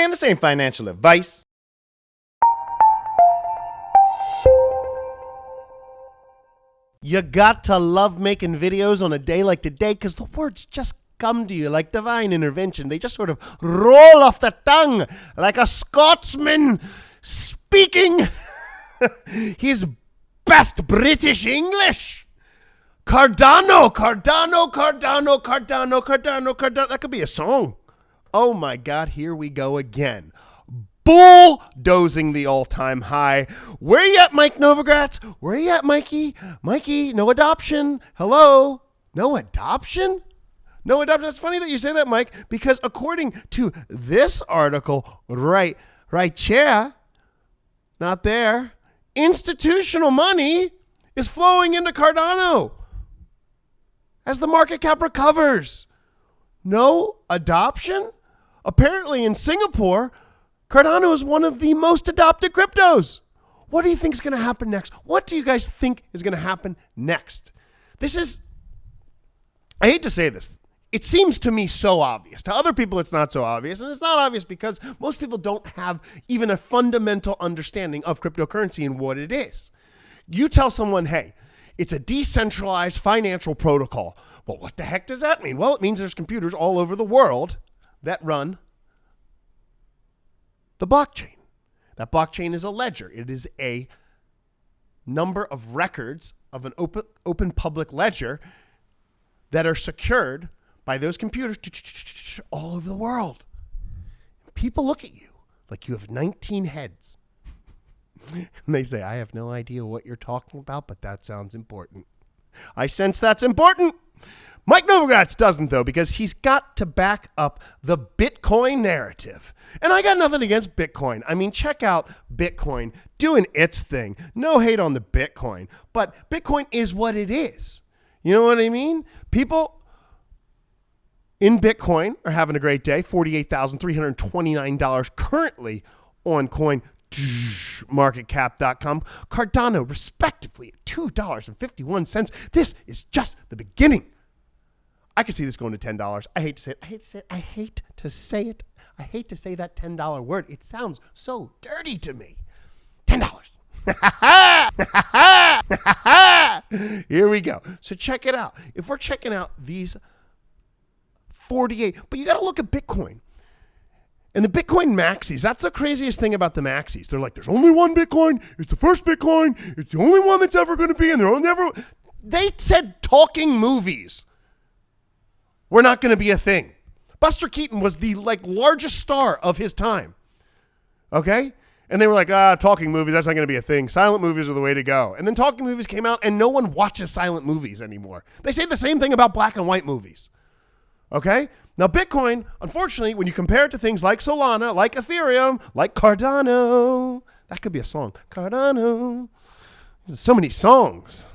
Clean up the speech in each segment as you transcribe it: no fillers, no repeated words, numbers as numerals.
And this ain't financial advice. You got to love making videos on a day like today because the words just come to you like divine intervention. They just sort of roll off the tongue like a Scotsman speaking his best British English. Cardano. That could be a song. Oh my God, here we go again. Bulldozing the all-time high. Where you at, Mike Novogratz? Where you at, Mikey? Mikey, no adoption. Hello? No adoption? No adoption. That's funny that you say that, Mike, because according to this article, right here, not there, institutional money is flowing into Cardano as the market cap recovers. No adoption? Apparently in Singapore, Cardano is one of the most adopted cryptos. What do you think is going to happen next? What do you guys think is going to happen next? I hate to say this. It seems to me so obvious. To other people, it's not so obvious. And it's not obvious because most people don't have even a fundamental understanding of cryptocurrency and what it is. You tell someone, hey, it's a decentralized financial protocol. Well, what the heck does that mean? Well, it means there's computers all over the world that run the blockchain. That blockchain is a ledger. It is a number of records of an open public ledger that are secured by those computers all over the world. People look at you like you have 19 heads. And they say, I have no idea what you're talking about, but that sounds important. I sense that's important. Mike Novogratz doesn't, though, because he's got to back up the Bitcoin narrative. And I got nothing against Bitcoin. I mean, check out Bitcoin doing its thing. No hate on the Bitcoin, but Bitcoin is what it is. You know what I mean? People in Bitcoin are having a great day. $48,329 currently on coinmarketcap.com. Cardano, respectively, at $2.51. This is just the beginning. I could see this going to $10. I hate to say it. I hate to say that $10 word. It sounds so dirty to me. $10. Here we go. So check it out. If we're checking out these 48, but you got to look at Bitcoin. And the Bitcoin maxis, that's the craziest thing about the maxis. They're like, there's only one Bitcoin. It's the first Bitcoin. It's the only one that's ever going to be. And they said talking movies were not going to be a thing. Buster Keaton was the largest star of his time. Okay? And they were like, talking movies, that's not going to be a thing. Silent movies are the way to go. And then talking movies came out and no one watches silent movies anymore. They say the same thing about black and white movies. Okay? Now Bitcoin, unfortunately, when you compare it to things like Solana, like Ethereum, like Cardano, that could be a song. Cardano. There's so many songs.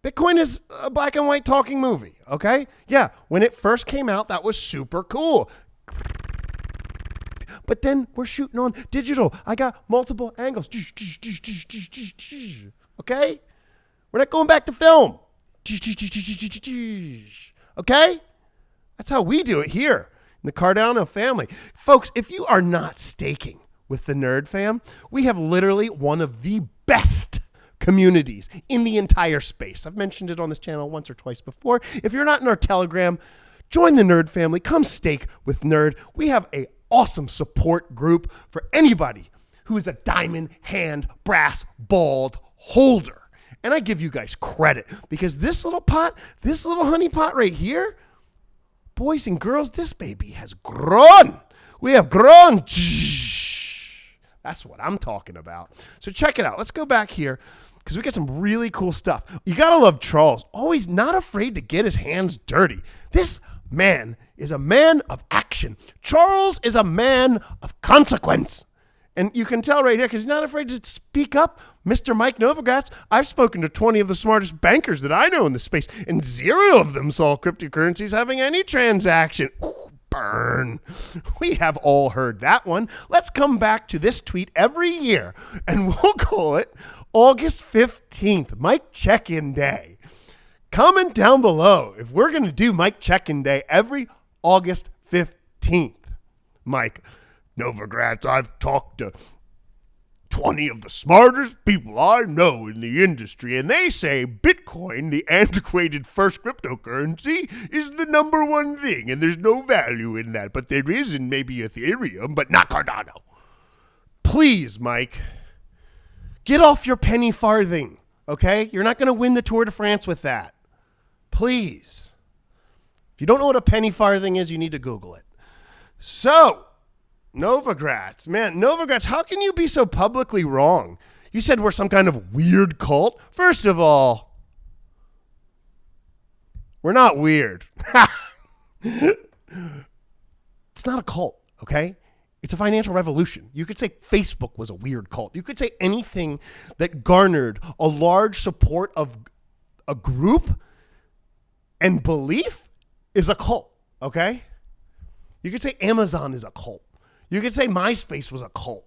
Bitcoin is a black and white talking movie, okay? Yeah, when it first came out, that was super cool. But then we're shooting on digital. I got multiple angles. Okay? We're not going back to film. Okay? That's how we do it here in the Cardano family. Folks, if you are not staking with the Nerd Fam, we have literally one of the best communities in the entire space. I've mentioned it on this channel once or twice before. If you're not in our Telegram, join the Nerd family. Come stake with Nerd. We have an awesome support group for anybody who is a diamond, hand, brass, bald holder. And I give you guys credit because this little pot, this little honey pot right here, boys and girls, this baby has grown. We have grown. That's what I'm talking about. So check it out. Let's go back here because we got some really cool stuff. You got to love Charles. Always not afraid to get his hands dirty. This man is a man of action. Charles is a man of consequence. And you can tell right here because he's not afraid to speak up. Mr. Mike Novogratz, I've spoken to 20 of the smartest bankers that I know in the space, and 0 of them saw cryptocurrencies having any transaction. Ooh, burn. We have all heard that one. Let's come back to this tweet every year, and we'll call it August 15th, Mike Check-In Day. Comment down below if we're going to do Mike Check-In Day every August 15th. Mike, Novogratz, I've talked to 20 of the smartest people I know in the industry, and they say Bitcoin, the antiquated first cryptocurrency, is the number one thing, and there's no value in that. But there is in maybe Ethereum, but not Cardano. Please, Mike, get off your penny farthing, okay? You're not going to win the Tour de France with that. Please. If you don't know what a penny farthing is, you need to Google it. So, Novogratz, man, Novogratz, how can you be so publicly wrong? You said we're some kind of weird cult. First of all, we're not weird. It's not a cult, okay? It's a financial revolution. You could say Facebook was a weird cult. You could say anything that garnered a large support of a group and belief is a cult, okay? You could say Amazon is a cult. You could say MySpace was a cult,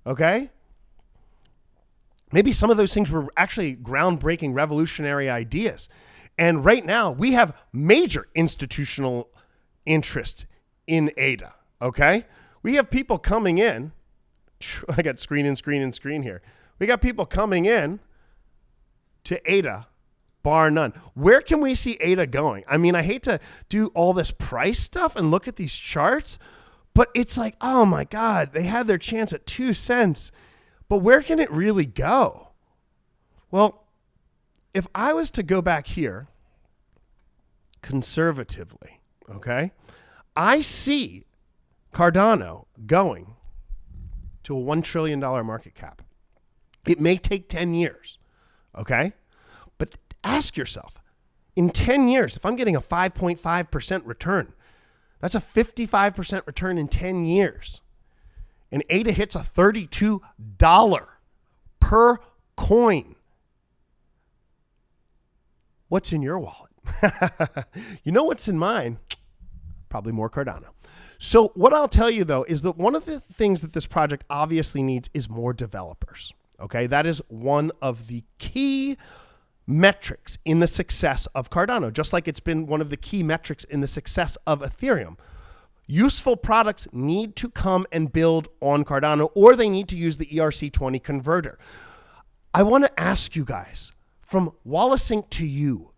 okay? Maybe some of those things were actually groundbreaking, revolutionary ideas. And right now, we have major institutional interest in ADA, okay? We have people coming in. I got screen here. We got people coming in to ADA, bar none. Where can we see ADA going? I mean, I hate to do all this price stuff and look at these charts, but it's like, oh my God, they had their chance at 2 cents. But where can it really go? Well, if I was to go back here conservatively, okay, I see Cardano going to a $1 trillion market cap. It may take 10 years, okay? But ask yourself, in 10 years, if I'm getting a 5.5% return, that's a 55% return in 10 years. And ADA hits a $32 per coin. What's in your wallet? You know what's in mine? Probably more Cardano. So what I'll tell you, though, is that one of the things that this project obviously needs is more developers. Okay, that is one of the key metrics in the success of Cardano, just like it's been one of the key metrics in the success of Ethereum. Useful products need to come and build on Cardano, or they need to use the ERC20 converter. I want to ask you guys, from WalletSync to you,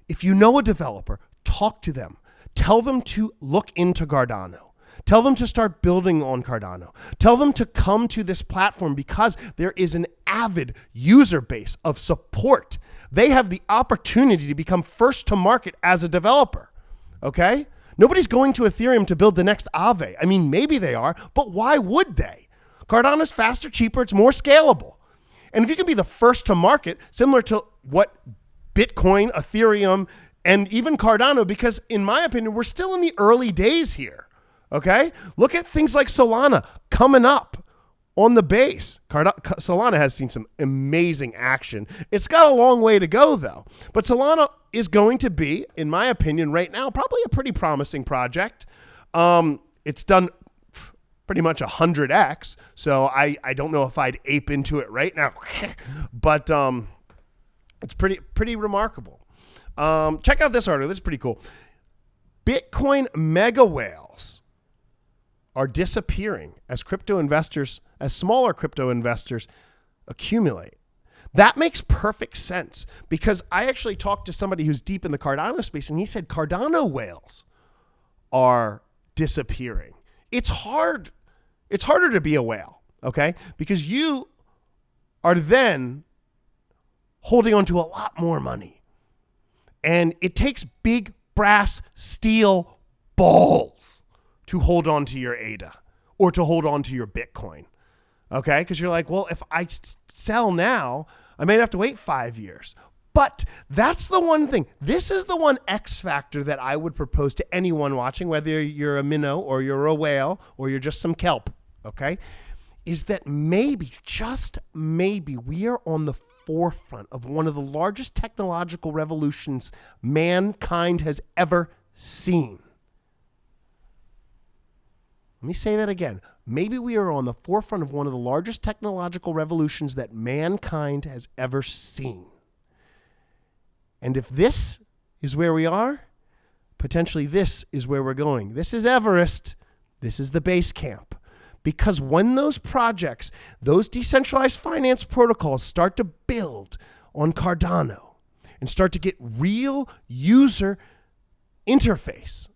if you know a developer, talk to them. Tell them to look into Cardano. Tell them to start building on Cardano. Tell them to come to this platform because there is an avid user base of support. They have the opportunity to become first to market as a developer, okay? Nobody's going to Ethereum to build the next Aave. I mean, maybe they are, but why would they? Cardano's faster, cheaper, it's more scalable. And if you can be the first to market, similar to what Bitcoin, Ethereum, and even Cardano, because in my opinion, we're still in the early days here, okay? Look at things like Solana coming up on the base. Solana has seen some amazing action. It's got a long way to go, though. But Solana is going to be, in my opinion, right now, probably a pretty promising project. It's done pretty much 100x, so I don't know if I'd ape into it right now, but it's pretty remarkable. Check out this article. This is pretty cool. Bitcoin mega whales are disappearing as smaller crypto investors accumulate. That makes perfect sense because I actually talked to somebody who's deep in the Cardano space, and he said Cardano whales are disappearing. It's hard. It's harder to be a whale, okay? Because you are then holding on to a lot more money. And it takes big brass steel balls to hold on to your ADA or to hold on to your Bitcoin, okay? Because you're like, well, if I sell now, I might have to wait 5 years. But that's the one thing. This is the one X factor that I would propose to anyone watching, whether you're a minnow or you're a whale or you're just some kelp, okay? Is that maybe, just maybe, we are on the forefront of one of the largest technological revolutions mankind has ever seen. Let me say that again. Maybe we are on the forefront of one of the largest technological revolutions that mankind has ever seen. And if this is where we are, potentially this is where we're going. This is Everest. This is the base camp. Because when those projects, those decentralized finance protocols start to build on Cardano and start to get real user interface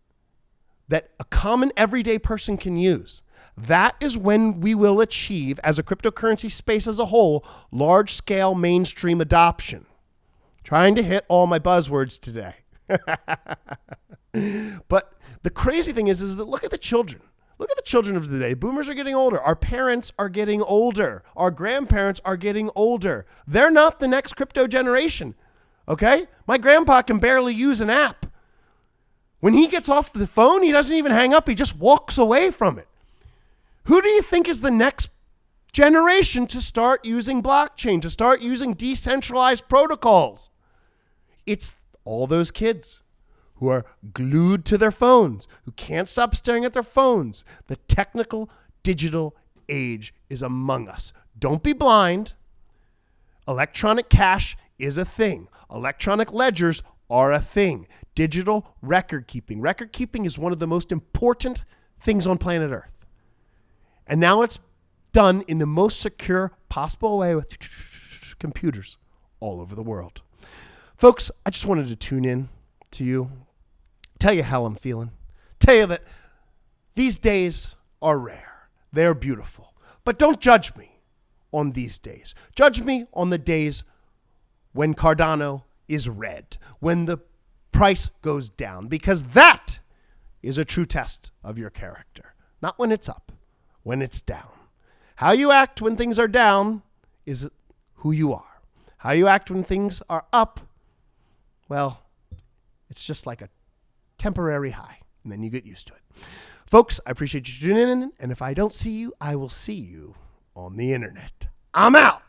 that a common everyday person can use, that is when we will achieve, as a cryptocurrency space as a whole, large-scale mainstream adoption. Trying to hit all my buzzwords today. But the crazy thing is that look at the children. Look at the children of today. Boomers are getting older. Our parents are getting older. Our grandparents are getting older. They're not the next crypto generation, okay? My grandpa can barely use an app. When he gets off the phone, he doesn't even hang up. He just walks away from it. Who do you think is the next generation to start using blockchain, to start using decentralized protocols? It's all those kids who are glued to their phones, who can't stop staring at their phones. The technical digital age is among us. Don't be blind. Electronic cash is a thing. Electronic ledgers are a thing. Digital record keeping. Record keeping is one of the most important things on planet Earth. And now it's done in the most secure possible way with computers all over the world. Folks, I just wanted to tune in to you, tell you how I'm feeling, tell you that these days are rare. They're beautiful. But don't judge me on these days. Judge me on the days when Cardano is red, when the price goes down, because that is a true test of your character. Not when it's up, when it's down. How you act when things are down is who you are. How you act when things are up, well, it's just like a temporary high, and then you get used to it. Folks, I appreciate you tuning in, and if I don't see you, I will see you on the internet. I'm out.